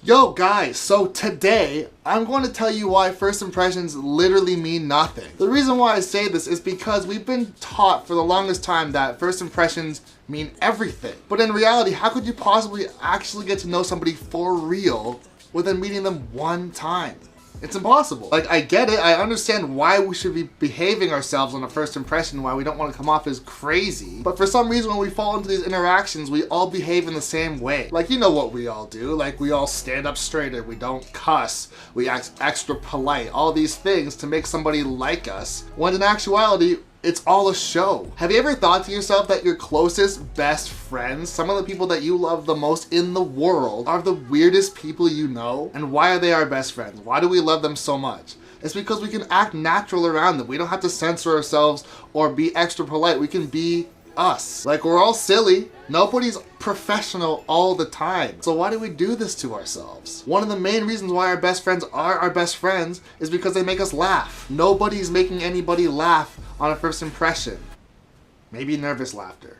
Yo guys, so today I'm going to tell you why first impressions literally mean nothing. The reason why I say this is because we've been taught for the longest time that first impressions mean everything. But in reality, how could you possibly actually get to know somebody for real within meeting them one time? It's impossible. Like, I get it, I understand why we should be behaving ourselves on a first impression, why we don't want to come off as crazy, but for some reason when we fall into these interactions, we all behave in the same way. Like, you know what we all do, like we all stand up straighter, we don't cuss, we act extra polite, all these things to make somebody like us, when in actuality, it's all a show. Have you ever thought to yourself that your closest best friends, some of the people that you love the most in the world, are the weirdest people you know? And why are they our best friends? Why do we love them so much? It's because we can act natural around them. We don't have to censor ourselves or be extra polite. We can be us. Like, we're all silly. Nobody's professional all the time. So why do we do this to ourselves? One of the main reasons why our best friends are our best friends is because they make us laugh. Nobody's making anybody laugh on a first impression. Maybe nervous laughter.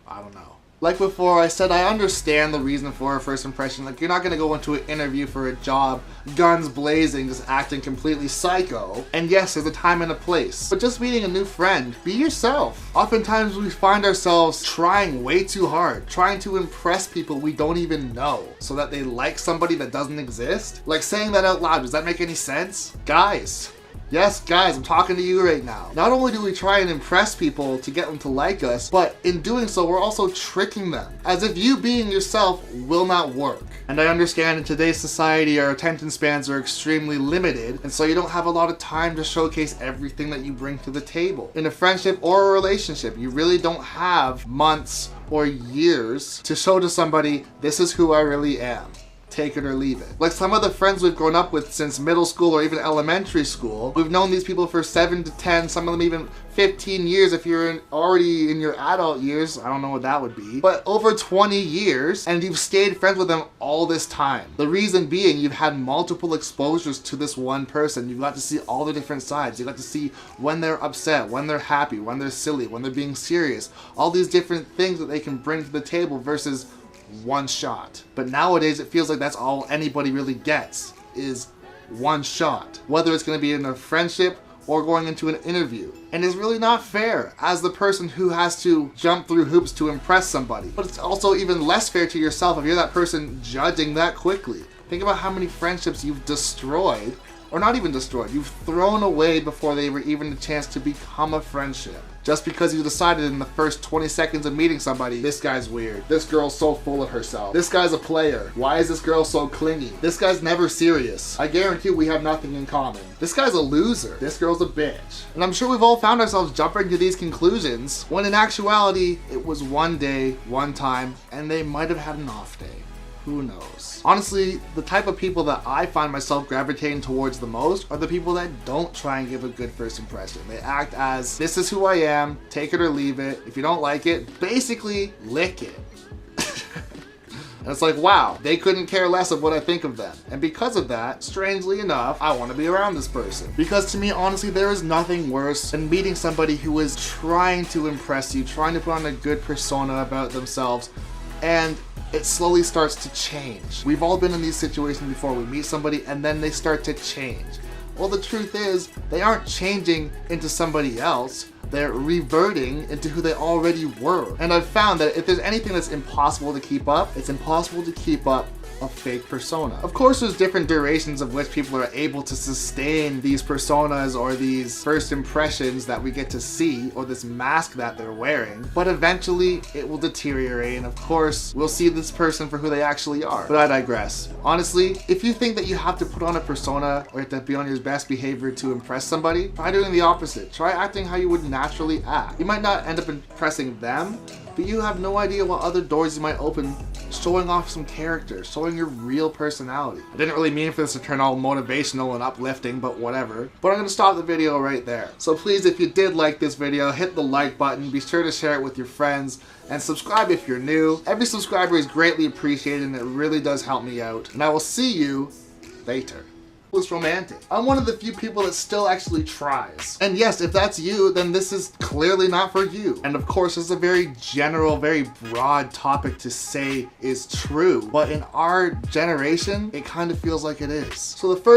I don't know. Like before, I said I understand the reason for a first impression. Like, you're not gonna go into an interview for a job, guns blazing, just acting completely psycho. And yes, there's a time and a place. But just meeting a new friend, be yourself. Oftentimes we find ourselves trying way too hard, trying to impress people we don't even know, so that they like somebody that doesn't exist. Like, saying that out loud, does that make any sense? Guys. Yes, guys, I'm talking to you right now. Not only do we try and impress people to get them to like us, but in doing so, we're also tricking them, as if you being yourself will not work. And I understand in today's society, our attention spans are extremely limited, and so you don't have a lot of time to showcase everything that you bring to the table. In a friendship or a relationship, you really don't have months or years to show to somebody, this is who I really am. Take it or leave it. Like some of the friends we've grown up with since middle school or even elementary school, we've known these people for 7 to 10, some of them even 15 years if you're already in your adult years. I don't know what that would be. But over 20 years, and you've stayed friends with them all this time. The reason being, you've had multiple exposures to this one person. You've got to see all the different sides. You got to see when they're upset, when they're happy, when they're silly, when they're being serious. All these different things that they can bring to the table versus one shot. But nowadays it feels like that's all anybody really gets, is one shot, whether it's going to be in a friendship or going into an interview. And it's really not fair as the person who has to jump through hoops to impress somebody. But it's also even less fair to yourself if you're that person judging that quickly. Think about how many friendships you've destroyed, or not even destroyed, you've thrown away before they were even a chance to become a friendship. Just because you decided in the first 20 seconds of meeting somebody, this guy's weird. This girl's so full of herself. This guy's a player. Why is this girl so clingy? This guy's never serious. I guarantee we have nothing in common. This guy's a loser. This girl's a bitch. And I'm sure we've all found ourselves jumping to these conclusions when in actuality, it was one day, one time, and they might have had an off day. Who knows? Honestly, the type of people that I find myself gravitating towards the most are the people that don't try and give a good first impression. They act as, this is who I am, take it or leave it. If you don't like it, basically lick it. And it's like, wow, they couldn't care less of what I think of them. And because of that, strangely enough, I want to be around this person. Because to me, honestly, there is nothing worse than meeting somebody who is trying to impress you, trying to put on a good persona about themselves, and it slowly starts to change. We've all been in these situations before. We meet somebody and then they start to change. Well, the truth is, they aren't changing into somebody else. They're reverting into who they already were. And I've found that if there's anything that's impossible to keep up, it's impossible to keep up a fake persona. Of course, there's different durations of which people are able to sustain these personas or these first impressions that we get to see, or this mask that they're wearing, but eventually it will deteriorate, and of course we'll see this person for who they actually are. But I digress. Honestly, if you think that you have to put on a persona or have to be on your best behavior to impress somebody, try doing the opposite. Try acting how you would naturally act. You might not end up impressing them, but you have no idea what other doors you might open showing off some character, showing your real personality. I didn't really mean for this to turn all motivational and uplifting, but whatever. But I'm gonna stop the video right there. So please, if you did like this video, hit the like button, be sure to share it with your friends, and subscribe if you're new. Every subscriber is greatly appreciated and it really does help me out. And I will see you later. was romantic. I'm one of the few people that still actually tries. And yes, if that's you, then this is clearly not for you. And of course, it's a very general, very broad topic to say is true. But in our generation, it kind of feels like it is. So the first